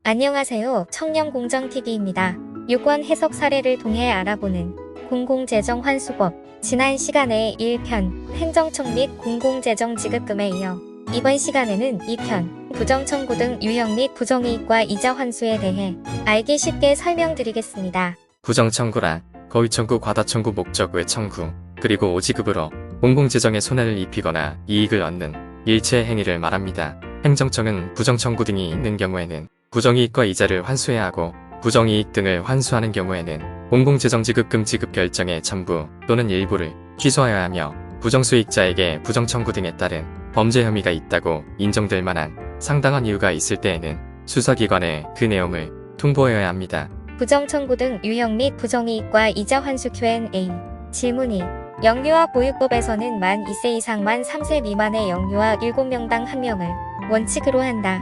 안녕하세요. 청년공정TV입니다. 유권 해석 사례를 통해 알아보는 공공재정환수법. 지난 시간에 1편 행정청 및 공공재정지급금에 이어 이번 시간에는 2편 부정청구 등 유형 및 부정이익과 이자 환수에 대해 알기 쉽게 설명드리겠습니다. 부정청구란 거위청구, 과다청구, 목적 외 청구, 그리고 오지급으로 공공재정에 손해를 입히거나 이익을 얻는 일체의 행위를 말합니다. 행정청은 부정청구 등이 있는 경우에는 부정이익과 이자를 환수해야 하고, 부정이익 등을 환수하는 경우에는 공공재정지급금 지급 결정의 전부 또는 일부를 취소하여야 하며, 부정수익자에게 부정청구 등에 따른 범죄 혐의가 있다고 인정될 만한 상당한 이유가 있을 때에는 수사기관에 그 내용을 통보해야 합니다. 부정청구 등 유형 및 부정이익과 이자 환수 Q&A. 질문이 영유아 보육법에서는 만 2세 이상 만 3세 미만의 영유아 7명당 1명을 원칙으로 한다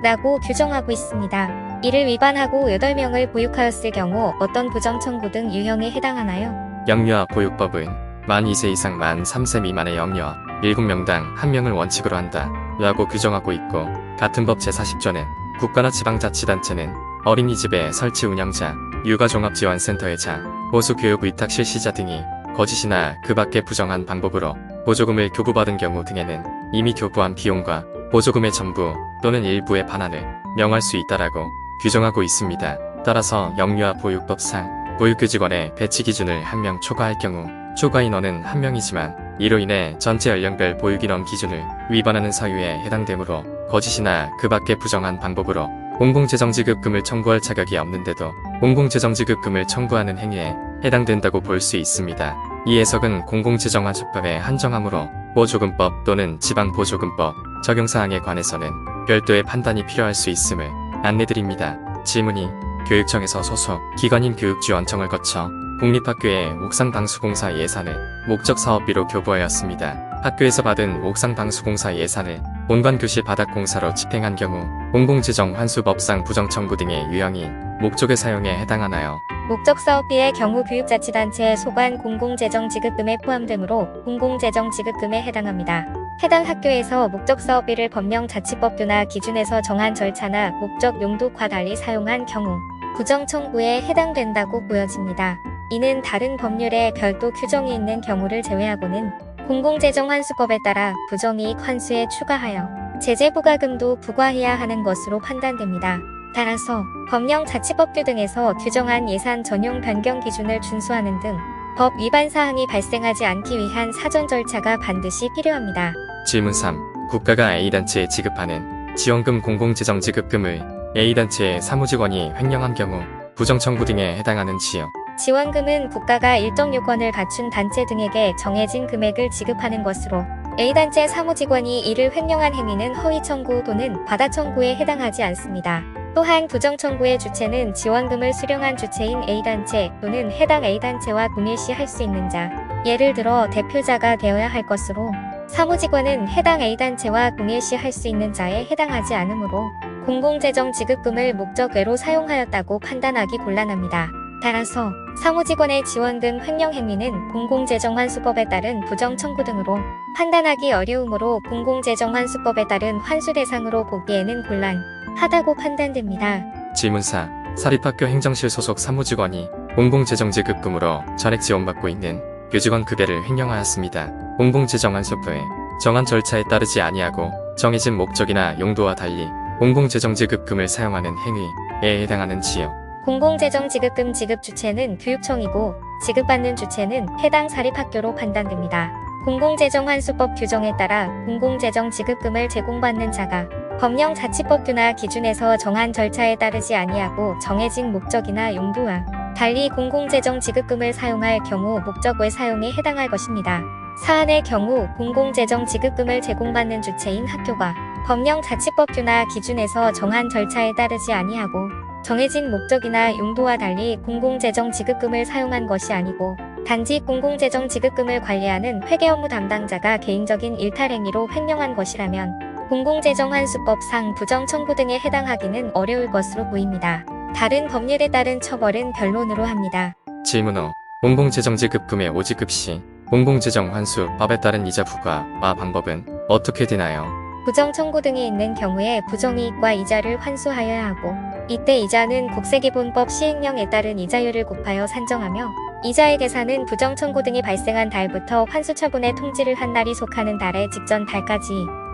라고 규정하고 있습니다. 이를 위반하고 8명을 보육하였을 경우 어떤 부정청구 등 유형에 해당하나요? 영유아 보육법은 만 2세 이상 만 3세 미만의 영유아 7명당 1명을 원칙으로 한다 라고 규정하고 있고, 같은 법 제40조는 국가나 지방자치단체는 어린이집의 설치 운영자, 육아종합지원센터의 자, 보수교육 위탁 실시자 등이 거짓이나 그 밖의 부정한 방법으로 보조금을 교부받은 경우 등에는 이미 교부한 비용과 보조금의 전부 또는 일부의 반환을 명할 수 있다라고 규정하고 있습니다. 따라서 영유아 보육법상 보육교직원의 배치 기준을 1명 초과할 경우 초과 인원은 1명이지만 이로 인해 전체 연령별 보육인원 기준을 위반하는 사유에 해당되므로 거짓이나 그 밖의 부정한 방법으로 공공재정지급금을 청구할 자격이 없는데도 공공재정지급금을 청구하는 행위에 해당된다고 볼 수 있습니다. 이 해석은 공공재정환수법에 한정하므로 보조금법 또는 지방보조금법 적용사항에 관해서는 별도의 판단이 필요할 수 있음을 안내드립니다. 질문이 교육청에서 소속 기관인 교육지원청을 거쳐 공립학교에 옥상방수공사 예산을 목적사업비로 교부하였습니다. 학교에서 받은 옥상방수공사 예산을 본관교실 바닥공사로 집행한 경우 공공재정환수법상 부정청구 등의 유형이 목적의 사용에 해당하나요? 목적사업비의 경우 교육자치단체에 소관 공공재정지급금에 포함되므로 공공재정지급금에 해당합니다. 해당 학교에서 목적사업비를 법령자치법규나 기준에서 정한 절차나 목적 용도과 달리 사용한 경우 부정청구에 해당된다고 보여집니다. 이는 다른 법률에 별도 규정이 있는 경우를 제외하고는 공공재정환수법에 따라 부정이익 환수에 추가하여 제재부과금도 부과해야 하는 것으로 판단됩니다. 따라서 법령자치법규 등에서 규정한 예산 전용 변경 기준을 준수하는 등 법 위반 사항이 발생하지 않기 위한 사전 절차가 반드시 필요합니다. 질문 3. 국가가 A단체에 지급하는 지원금 공공재정지급금을 A단체의 사무직원이 횡령한 경우 부정청구 등에 해당하는지요? 지원금은 국가가 일정 요건을 갖춘 단체 등에게 정해진 금액을 지급하는 것으로, A단체 사무직원이 이를 횡령한 행위는 허위청구 또는 과다청구에 해당하지 않습니다. 또한 부정청구의 주체는 지원금을 수령한 주체인 A단체 또는 해당 A단체와 동일시 할 수 있는 자, 예를 들어 대표자가 되어야 할 것으로, 사무직원은 해당 A단체와 동일시 할 수 있는 자에 해당하지 않으므로 공공재정지급금을 목적 외로 사용하였다고 판단하기 곤란합니다. 따라서 사무직원의 지원금 횡령 행위는 공공재정환수법에 따른 부정청구 등으로 판단하기 어려우므로 공공재정환수법에 따른 환수 대상으로 보기에는 곤란하다고 판단됩니다. 질문 4. 사립학교 행정실 소속 사무직원이 공공재정지급금으로 전액 지원받고 있는 교직원 급여를 횡령하였습니다. 공공재정환수법에 정한 절차에 따르지 아니하고 정해진 목적이나 용도와 달리 공공재정지급금을 사용하는 행위에 해당하는지요? 공공재정지급금 지급 주체는 교육청이고 지급받는 주체는 해당 사립학교로 판단됩니다. 공공재정환수법 규정에 따라 공공재정지급금을 제공받는 자가 법령자치법규나 기준에서 정한 절차에 따르지 아니하고 정해진 목적이나 용도와 달리 공공재정지급금을 사용할 경우 목적 외 사용에 해당할 것입니다. 사안의 경우 공공재정지급금을 제공받는 주체인 학교가 법령자치법규나 기준에서 정한 절차에 따르지 아니하고 정해진 목적이나 용도와 달리 공공재정지급금을 사용한 것이 아니고 단지 공공재정지급금을 관리하는 회계업무 담당자가 개인적인 일탈행위로 횡령한 것이라면 공공재정환수법상 부정청구 등에 해당하기는 어려울 것으로 보입니다. 다른 법률에 따른 처벌은 변론으로 합니다. 질문 5. 공공재정지급금의 오지급 시 공공재정환수법에 따른 이자 부과와 방법은 어떻게 되나요? 부정 청구 등이 있는 경우에 부정이익과 이자를 환수하여야 하고, 이때 이자는 국세기본법 시행령에 따른 이자율을 곱하여 산정하며, 이자의 계산은 부정 청구 등이 발생한 달부터 환수 처분의 통지를 한 날이 속하는 달의 직전 달까지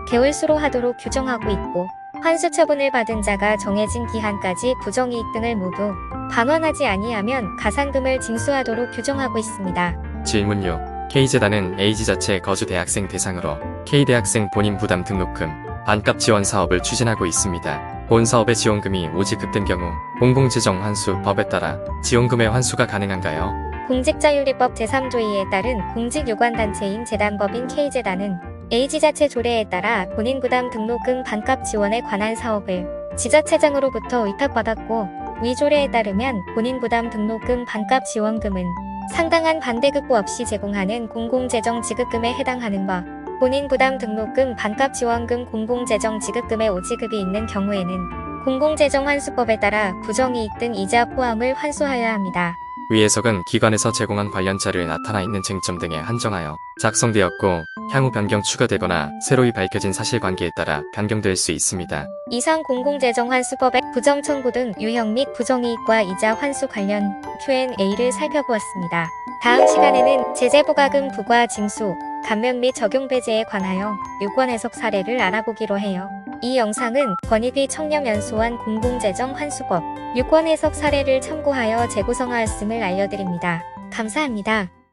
개월수로 하도록 규정하고 있고, 환수 처분을 받은 자가 정해진 기한까지 부정이익 등을 모두 반환하지 아니하면 가산금을 징수하도록 규정하고 있습니다. 질문 6. K재단은 A지자체 거주 대학생 대상으로 K대학생 본인 부담 등록금, 반값 지원 사업을 추진하고 있습니다. 본 사업의 지원금이 오지급된 경우 공공재정 환수법에 따라 지원금의 환수가 가능한가요? 공직자윤리법 제3조 2에 따른 공직유관단체인 재단법인 K재단은 A지자체 조례에 따라 본인 부담 등록금 반값 지원에 관한 사업을 지자체장으로부터 위탁받았고, 위 조례에 따르면 본인 부담 등록금 반값 지원금은 상당한 반대급부 없이 제공하는 공공재정 지급금에 해당하는 바, 본인 부담 등록금 반값 지원금 공공재정 지급금의 오지급이 있는 경우에는 공공재정환수법에 따라 부정이익 등 이자 포함을 환수하여야 합니다. 위 해석은 기관에서 제공한 관련 자료에 나타나 있는 쟁점 등에 한정하여 작성되었고, 향후 변경 추가되거나 새로이 밝혀진 사실관계에 따라 변경될 수 있습니다. 이상 공공재정환수법의 부정 청구 등 유형 및 부정이익과 이자 환수 관련 Q&A를 살펴보았습니다. 다음 시간에는 제재부과금 부과 징수, 감면 및 적용 배제에 관하여 유권 해석 사례를 알아보기로 해요. 이 영상은 권익위 청렴연수원 공공재정환수법 유권 해석 사례를 참고하여 재구성하였음을 알려드립니다. 감사합니다.